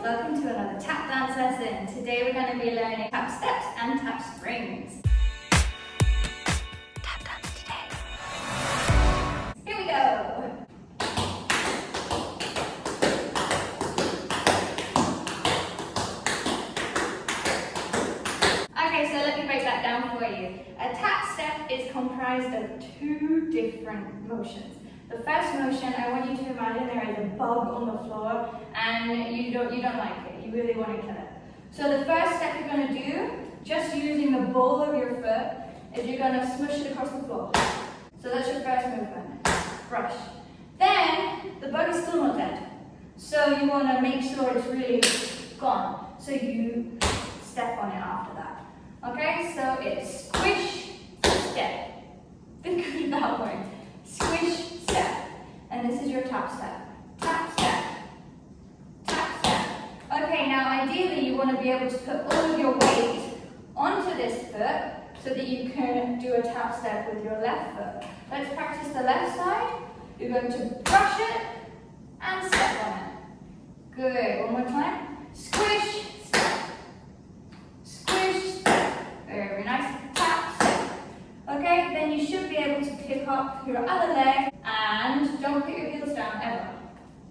welcome to another tap dance lesson. Today we're going to be learning tap steps and tap springs. Tap dance today. Here we go. Okay, so let me break that down for you. A tap step is comprised of two different motions. The first motion, I want you to imagine there is a bug on the floor and you don't like it. You really want to kill it. So the first step you're going to do, just using the ball of your foot, is you're going to smush it across the floor. So that's your first movement. Brush. Then, the bug is still not dead. So you want to make sure it's really gone. So you step on it after that. Okay, so it's squish, step. Think of it that way. Squish, step. And this is your tap step. Tap step. Tap step. Okay, now ideally you want to be able to put all of your weight onto this foot so that you can do a tap step with your left foot. Let's practice the left side. You're going to brush it and step on it. Good. One more time. Squish, step. Squish, step. Very nice. Tap step. Okay, then you should be able to pick up your other leg and don't put your heels down ever.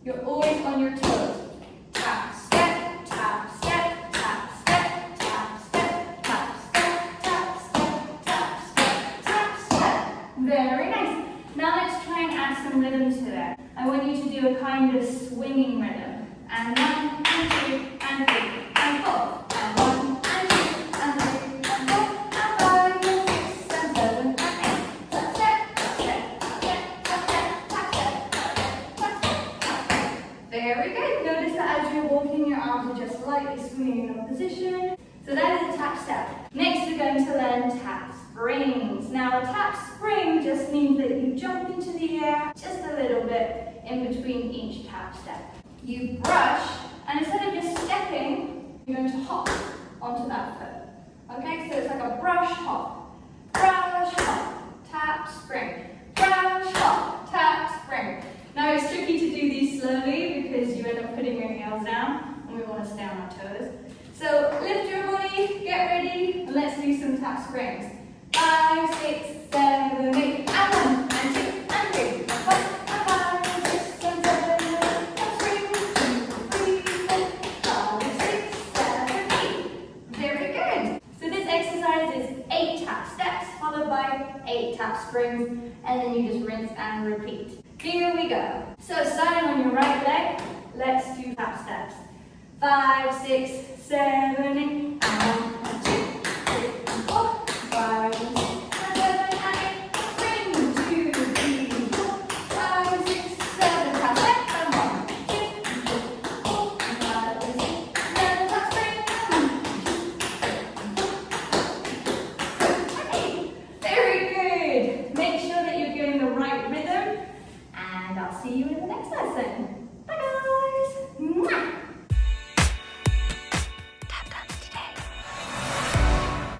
You're always on your toes. Tap, step, tap, step, tap, step, tap, step, tap, step, tap, step, tap, step, tap, step. Very nice. Now let's try and add some rhythm to it. I want you to do a kind of swinging rhythm. And 1, and 2, and 3, and 4. And 1, and 2, and 3, and 4, and 5, and 6, and 7, and 8. Tap, step, tap, step, tap, step, tap, step, tap, step, tap, step, tap, step, tap, step. Very good. Notice that as you're walking, your arms are just slightly swinging in position. So that is a tap step. Next, we're going to learn tap springs. Now, a tap spring just means that you jump into the air just a little bit in between each tap step. You brush, and instead of just stepping, you're going to hop onto that foot. Okay, so it's like a brush, hop, tap, spring, brush, hop, tap, spring. Now it's tricky to do these slowly because you end up putting your heels down, and we want to stay on our toes. So lift your body, get ready, and let's do some tap springs. 5, 6, 7, 8, and 1, and 2, and 3, and 4, and 5, and 6, and 7, and spring, 2, 3, 4, 5, 6, 7, 8. Very good. So this exercise is 8 tap steps followed by 8 tap springs, and then you just rinse and repeat. Here we go. So starting on your right leg, let's do tap steps. 5, 6, 7, 8, and 1, and 2, 3, and 4, 5, 6, and 7, and 8, spring, 2, 3, 4, 5, 6, 7, tap step, and 1, 2, 3, 4, 5, 6, 7, tap spring, and 1, 2, 3, 4, 5, 6, 7, 8. Very good. Make sure that you're doing the right rhythm, and I'll see you in the next lesson.